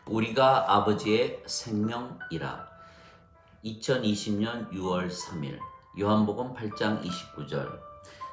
우리가 아버지의 생명이라. 2020년 6월 3일 요한복음 8장 29절.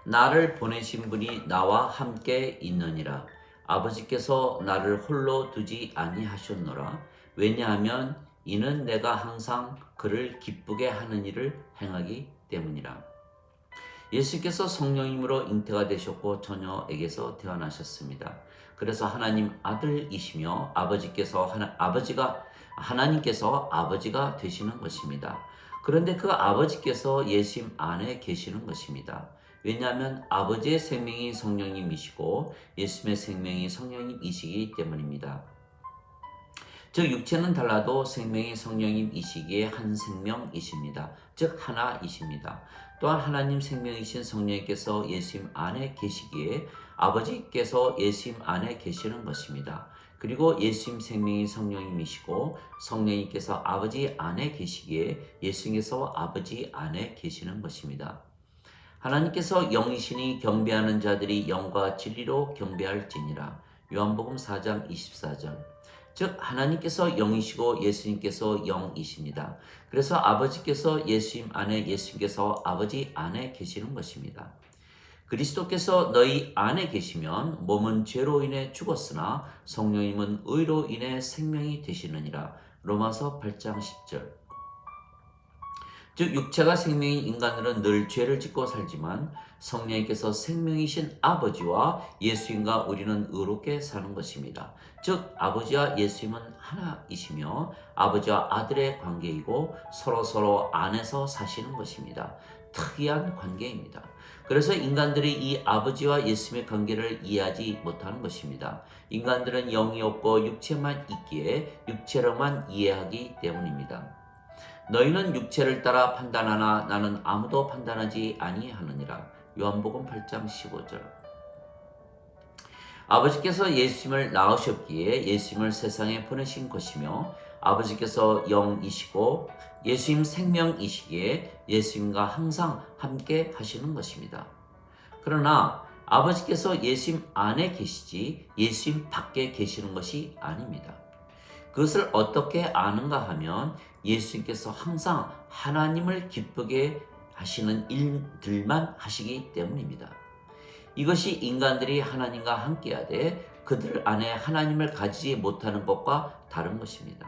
나를 보내신 분이 나와 함께 있느니라. 아버지께서 나를 홀로 두지 아니하셨노라. 왜냐하면 이는 내가 항상 그를 기쁘게 하는 일을 행하기 때문이라. 예수께서 성령님으로 잉태가 되셨고 처녀에게서 태어나셨습니다. 그래서 하나님 아들이시며 하나님께서 아버지가 되시는 것입니다. 그런데 그 아버지께서 예수님 안에 계시는 것입니다. 왜냐하면 아버지의 생명이 성령님이시고 예수님의 생명이 성령님이시기 때문입니다. 즉 육체는 달라도 생명이 성령님이시기에 한 생명이십니다. 즉 하나이십니다. 또한 하나님 생명이신 성령님께서 예수님 안에 계시기에 아버지께서 예수님 안에 계시는 것입니다. 그리고 예수님 생명이 성령님이시고 성령님께서 아버지 안에 계시기에 예수님께서 아버지 안에 계시는 것입니다. 하나님께서 영이시니 경배하는 자들이 영과 진리로 경배할지니라. 요한복음 4장 24절. 즉 하나님께서 영이시고 예수님께서 영이십니다. 그래서 아버지께서 예수님 안에 예수님께서 아버지 안에 계시는 것입니다. 그리스도께서 너희 안에 계시면 몸은 죄로 인해 죽었으나 성령님은 의로 인해 생명이 되시느니라. 로마서 8장 10절. 즉 육체가 생명인 인간들은 늘 죄를 짓고 살지만 성령님께서 생명이신 아버지와 예수님과 우리는 의롭게 사는 것입니다. 즉 아버지와 예수님은 하나이시며 아버지와 아들의 관계이고 서로 안에서 사시는 것입니다. 특이한 관계입니다. 그래서 인간들이 이 아버지와 예수님의 관계를 이해하지 못하는 것입니다. 인간들은 영이 없고 육체만 있기에 육체로만 이해하기 때문입니다. 너희는 육체를 따라 판단하나 나는 아무도 판단하지 아니하느니라. 요한복음 8장 15절. 아버지께서 예수님을 낳으셨기에 예수님을 세상에 보내신 것이며 아버지께서 영이시고 예수님 생명이시기에 예수님과 항상 함께 하시는 것입니다. 그러나 아버지께서 예수님 안에 계시지 예수님 밖에 계시는 것이 아닙니다. 그것을 어떻게 아는가 하면 예수님께서 항상 하나님을 기쁘게 하시는 일들만 하시기 때문입니다. 이것이 인간들이 하나님과 함께하되 그들 안에 하나님을 가지지 못하는 것과 다른 것입니다.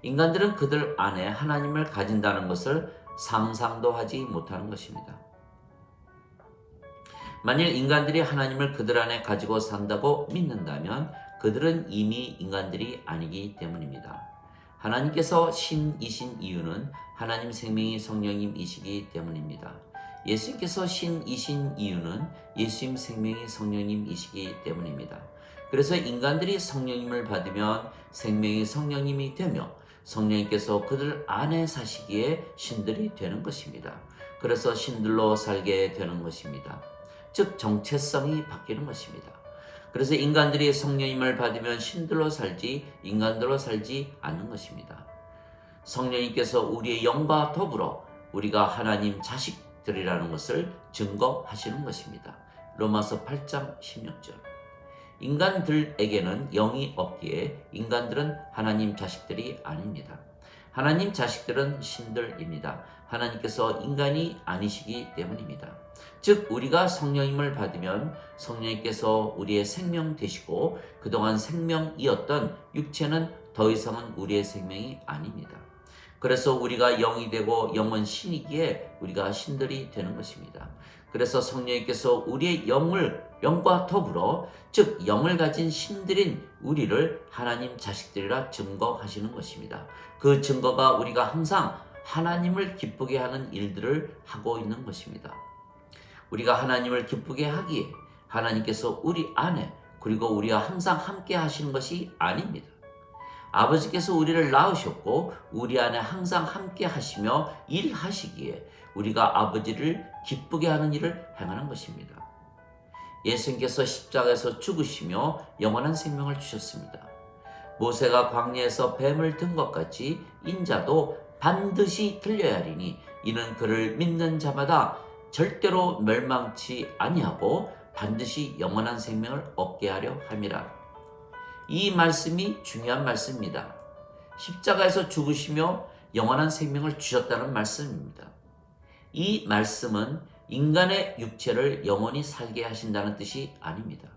인간들은 그들 안에 하나님을 가진다는 것을 상상도 하지 못하는 것입니다. 만일 인간들이 하나님을 그들 안에 가지고 산다고 믿는다면 그들은 이미 인간들이 아니기 때문입니다. 하나님께서 신이신 이유는 하나님 생명이 성령님이시기 때문입니다. 예수님께서 신이신 이유는 예수님 생명이 성령님이시기 때문입니다. 그래서 인간들이 성령님을 받으면 생명이 성령님이 되며 성령님께서 그들 안에 사시기에 신들이 되는 것입니다. 그래서 신들로 살게 되는 것입니다. 즉 정체성이 바뀌는 것입니다. 그래서 인간들이 성령님을 받으면 신들로 살지 인간들로 살지 않는 것입니다. 성령님께서 우리의 영과 더불어 우리가 하나님 자식들이라는 것을 증거하시는 것입니다. 로마서 8장 16절. 인간들에게는 영이 없기에 인간들은 하나님 자식들이 아닙니다. 하나님 자식들은 신들입니다. 하나님께서 인간이 아니시기 때문입니다. 즉 우리가 성령님을 받으면 성령님께서 우리의 생명 되시고 그동안 생명이었던 육체는 더 이상은 우리의 생명이 아닙니다. 그래서 우리가 영이 되고 영은 신이기에 우리가 신들이 되는 것입니다. 그래서 성령님께서 우리의 영과 더불어 즉 영을 가진 신들인 우리를 하나님 자식들이라 증거하시는 것입니다. 그 증거가 우리가 항상 하나님을 기쁘게 하는 일들을 하고 있는 것입니다. 우리가 하나님을 기쁘게 하기에 하나님께서 우리 안에 그리고 우리와 항상 함께 하시는 것이 아닙니다. 아버지께서 우리를 낳으셨고 우리 안에 항상 함께 하시며 일하시기에 우리가 아버지를 기쁘게 하는 일을 행하는 것입니다. 예수님께서 십자가에서 죽으시며 영원한 생명을 주셨습니다. 모세가 광야에서 뱀을 든 것 같이 인자도 반드시 들려야 하리니 이는 그를 믿는 자마다 절대로 멸망치 아니하고 반드시 영원한 생명을 얻게 하려 함이라. 이 말씀이 중요한 말씀입니다. 십자가에서 죽으시며 영원한 생명을 주셨다는 말씀입니다. 이 말씀은 인간의 육체를 영원히 살게 하신다는 뜻이 아닙니다.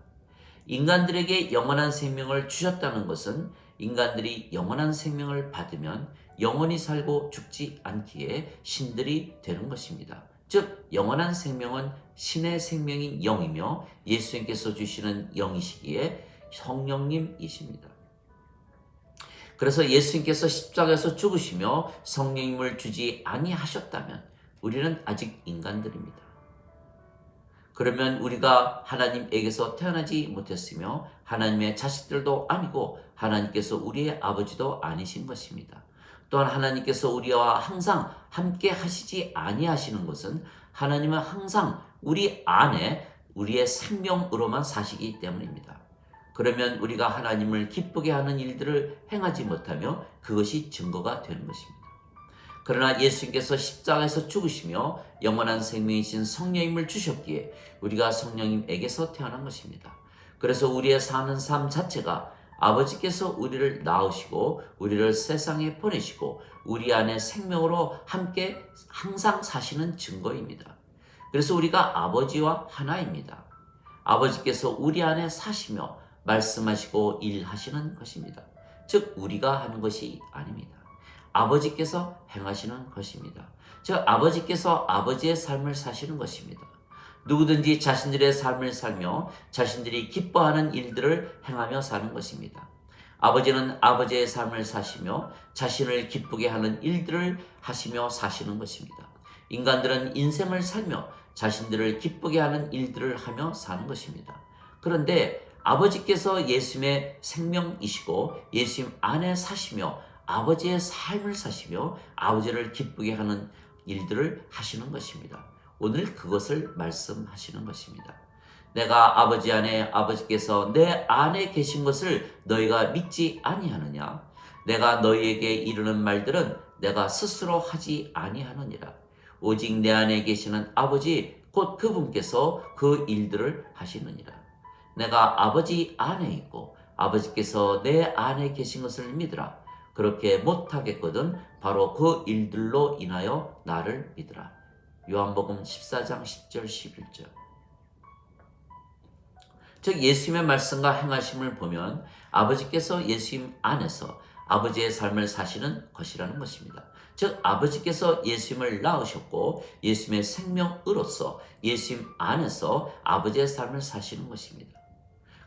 인간들에게 영원한 생명을 주셨다는 것은 인간들이 영원한 생명을 받으면 영원히 살고 죽지 않기에 신들이 되는 것입니다. 즉 영원한 생명은 신의 생명인 영이며 예수님께서 주시는 영이시기에 성령님이십니다. 그래서 예수님께서 십자가에서 죽으시며 성령님을 주지 아니하셨다면 우리는 아직 인간들입니다. 그러면 우리가 하나님에게서 태어나지 못했으며 하나님의 자식들도 아니고 하나님께서 우리의 아버지도 아니신 것입니다. 또한 하나님께서 우리와 항상 함께 하시지 아니하시는 것은 하나님은 항상 우리 안에 우리의 생명으로만 사시기 때문입니다. 그러면 우리가 하나님을 기쁘게 하는 일들을 행하지 못하며 그것이 증거가 되는 것입니다. 그러나 예수님께서 십자가에서 죽으시며 영원한 생명이신 성령님을 주셨기에 우리가 성령님에게서 태어난 것입니다. 그래서 우리의 사는 삶 자체가 아버지께서 우리를 낳으시고 우리를 세상에 보내시고 우리 안에 생명으로 함께 항상 사시는 증거입니다. 그래서 우리가 아버지와 하나입니다. 아버지께서 우리 안에 사시며 말씀하시고 일하시는 것입니다. 즉 우리가 하는 것이 아닙니다. 아버지께서 행하시는 것입니다. 즉 아버지께서 아버지의 삶을 사시는 것입니다. 누구든지 자신들의 삶을 살며 자신들이 기뻐하는 일들을 행하며 사는 것입니다. 아버지는 아버지의 삶을 사시며 자신을 기쁘게 하는 일들을 하시며 사시는 것입니다. 인간들은 인생을 살며 자신들을 기쁘게 하는 일들을 하며 사는 것입니다. 그런데 아버지께서 예수님의 생명이시고 예수님 안에 사시며 아버지의 삶을 사시며 아버지를 기쁘게 하는 일들을 하시는 것입니다. 오늘 그것을 말씀하시는 것입니다. 내가 아버지 안에 아버지께서 내 안에 계신 것을 너희가 믿지 아니하느냐? 내가 너희에게 이르는 말들은 내가 스스로 하지 아니하느니라. 오직 내 안에 계시는 아버지 곧 그분께서 그 일들을 하시느니라. 내가 아버지 안에 있고 아버지께서 내 안에 계신 것을 믿으라. 그렇게 못하겠거든 바로 그 일들로 인하여 나를 믿으라. 요한복음 14장 10절 11절. 즉 예수님의 말씀과 행하심을 보면 아버지께서 예수님 안에서 아버지의 삶을 사시는 것이라는 것입니다. 즉 아버지께서 예수님을 낳으셨고 예수님의 생명으로서 예수님 안에서 아버지의 삶을 사시는 것입니다.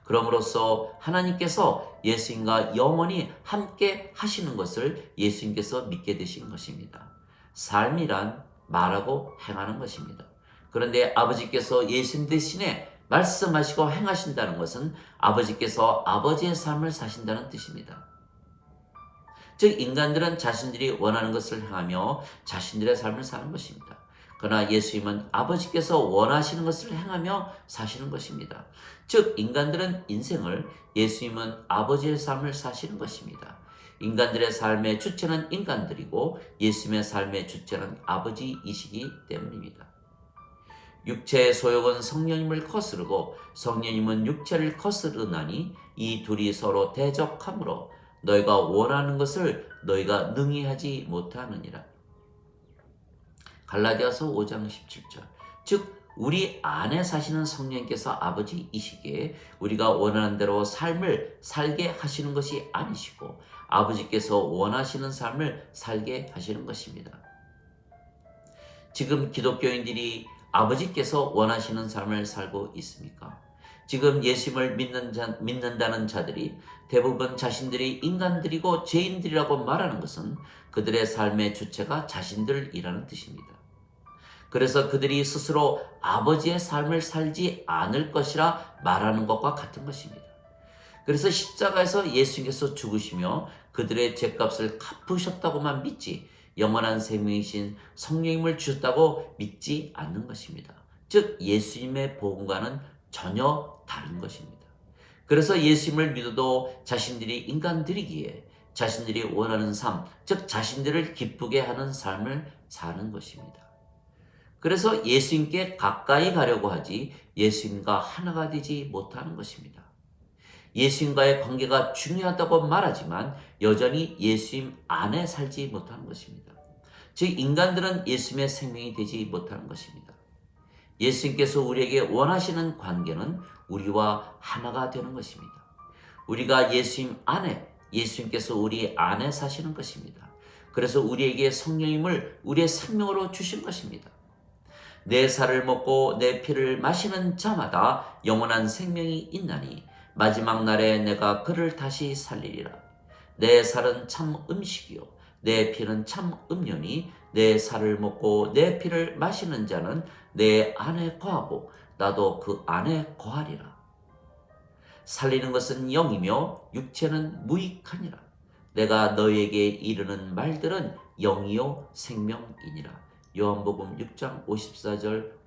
그럼으로써 하나님께서 예수님과 영원히 함께 하시는 것을 예수님께서 믿게 되신 것입니다. 삶이란 말하고 행하는 것입니다. 그런데 아버지께서 예수님 대신에 말씀하시고 행하신다는 것은 아버지께서 아버지의 삶을 사신다는 뜻입니다. 즉 인간들은 자신들이 원하는 것을 행하며 자신들의 삶을 사는 것입니다. 그러나 예수님은 아버지께서 원하시는 것을 행하며 사시는 것입니다. 즉 인간들은 인생을, 예수님은 아버지의 삶을 사시는 것입니다. 인간들의 삶의 주체는 인간들이고 예수님의 삶의 주체는 아버지이시기 때문입니다. 육체의 소욕은 성령님을 거스르고 성령님은 육체를 거스르나니 이 둘이 서로 대적하므로 너희가 원하는 것을 너희가 능히 하지 못하느니라. 갈라디아서 5장 17절. 즉 우리 안에 사시는 성령님께서 아버지이시기에 우리가 원하는 대로 삶을 살게 하시는 것이 아니시고 아버지께서 원하시는 삶을 살게 하시는 것입니다. 지금 기독교인들이 아버지께서 원하시는 삶을 살고 있습니까? 지금 예수님을 믿는다는 자들이 대부분 자신들이 인간들이고 죄인들이라고 말하는 것은 그들의 삶의 주체가 자신들이라는 뜻입니다. 그래서 그들이 스스로 아버지의 삶을 살지 않을 것이라 말하는 것과 같은 것입니다. 그래서 십자가에서 예수님께서 죽으시며 그들의 죄값을 갚으셨다고만 믿지 영원한 생명이신 성령님을 주셨다고 믿지 않는 것입니다. 즉 예수님의 복음과는 전혀 다른 것입니다. 그래서 예수님을 믿어도 자신들이 인간들이기에 자신들이 원하는 삶, 즉 자신들을 기쁘게 하는 삶을 사는 것입니다. 그래서 예수님께 가까이 가려고 하지 예수님과 하나가 되지 못하는 것입니다. 예수님과의 관계가 중요하다고 말하지만 여전히 예수님 안에 살지 못하는 것입니다. 즉 인간들은 예수님의 생명이 되지 못하는 것입니다. 예수님께서 우리에게 원하시는 관계는 우리와 하나가 되는 것입니다. 우리가 예수님 안에, 예수님께서 우리 안에 사시는 것입니다. 그래서 우리에게 성령님을 우리의 생명으로 주신 것입니다. 내 살을 먹고 내 피를 마시는 자마다 영원한 생명이 있나니 마지막 날에 내가 그를 다시 살리리라. 내 살은 참 음식이요 내 피는 참 음료니 내 살을 먹고 내 피를 마시는 자는 내 안에 거하고 나도 그 안에 거하리라. 살리는 것은 영이며 육체는 무익하니라. 내가 너에게 이르는 말들은 영이요 생명이니라. 요한복음 6장 54절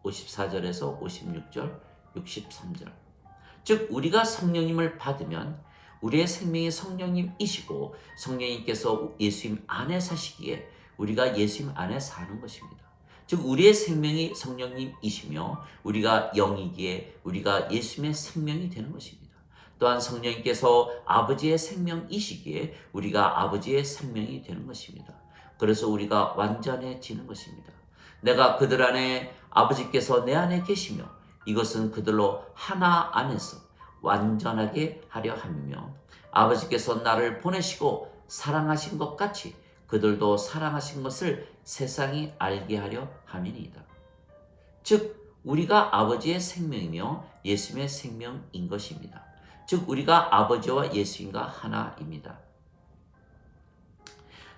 54절에서 56절 63절. 즉 우리가 성령님을 받으면 우리의 생명이 성령님이시고 성령님께서 예수님 안에 사시기에 우리가 예수님 안에 사는 것입니다. 즉 우리의 생명이 성령님이시며 우리가 영이기에 우리가 예수님의 생명이 되는 것입니다. 또한 성령님께서 아버지의 생명이시기에 우리가 아버지의 생명이 되는 것입니다. 그래서 우리가 완전해지는 것입니다. 내가 그들 안에 아버지께서 내 안에 계시며 이것은 그들로 하나 안에서 완전하게 하려 함이며 아버지께서 나를 보내시고 사랑하신 것 같이 그들도 사랑하신 것을 세상이 알게 하려 함이니이다. 즉 우리가 아버지의 생명이며 예수님의 생명인 것입니다. 즉 우리가 아버지와 예수님과 하나입니다.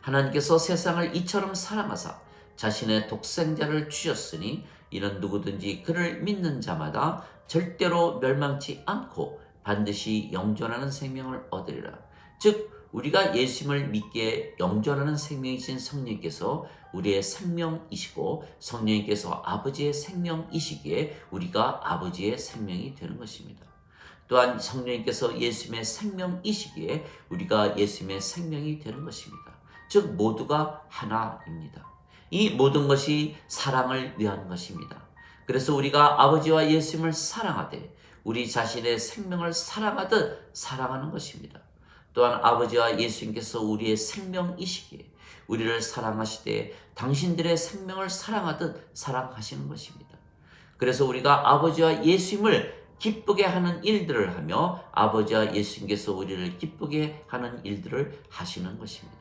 하나님께서 세상을 이처럼 사랑하사 자신의 독생자를 주셨으니 이는 누구든지 그를 믿는 자마다 절대로 멸망치 않고 반드시 영존하는 생명을 얻으리라. 즉 우리가 예수님을 믿기에 영존하는 생명이신 성령께서 우리의 생명이시고 성령께서 아버지의 생명이시기에 우리가 아버지의 생명이 되는 것입니다. 또한 성령께서 예수님의 생명이시기에 우리가 예수님의 생명이 되는 것입니다. 즉 모두가 하나입니다. 이 모든 것이 사랑을 위한 것입니다. 그래서 우리가 아버지와 예수님을 사랑하되 우리 자신의 생명을 사랑하듯 사랑하는 것입니다. 또한 아버지와 예수님께서 우리의 생명이시기에 우리를 사랑하시되 당신들의 생명을 사랑하듯 사랑하시는 것입니다. 그래서 우리가 아버지와 예수님을 기쁘게 하는 일들을 하며 아버지와 예수님께서 우리를 기쁘게 하는 일들을 하시는 것입니다.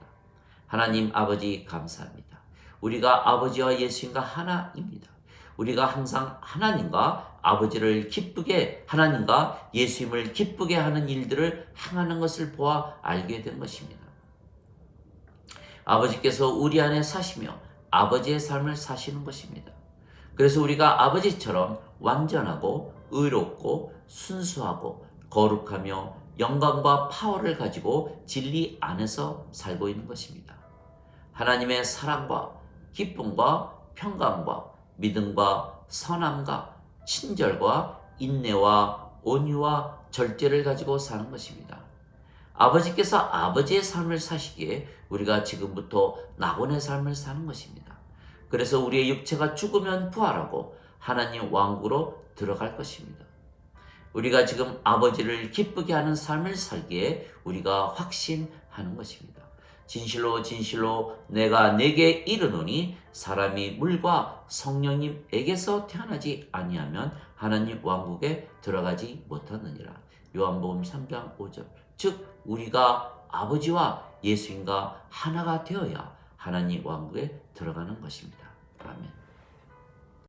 하나님 아버지 감사합니다. 우리가 아버지와 예수님과 하나입니다. 우리가 항상 하나님과 아버지를 기쁘게 하나님과 예수님을 기쁘게 하는 일들을 행하는 것을 보아 알게 된 것입니다. 아버지께서 우리 안에 사시며 아버지의 삶을 사시는 것입니다. 그래서 우리가 아버지처럼 완전하고 의롭고 순수하고 거룩하며 영광과 파워를 가지고 진리 안에서 살고 있는 것입니다. 하나님의 사랑과 기쁨과 평강과 믿음과 선함과 친절과 인내와 온유와 절제를 가지고 사는 것입니다. 아버지께서 아버지의 삶을 사시기에 우리가 지금부터 낙원의 삶을 사는 것입니다. 그래서 우리의 육체가 죽으면 부활하고 하나님 왕국으로 들어갈 것입니다. 우리가 지금 아버지를 기쁘게 하는 삶을 살기에 우리가 확신하는 것입니다. 진실로 진실로 내가 네게 이르노니 사람이 물과 성령님에게서 태어나지 아니하면 하나님 왕국에 들어가지 못하느니라. 요한복음 3장 5절. 즉 우리가 아버지와 예수님과 하나가 되어야 하나님 왕국에 들어가는 것입니다. 아멘.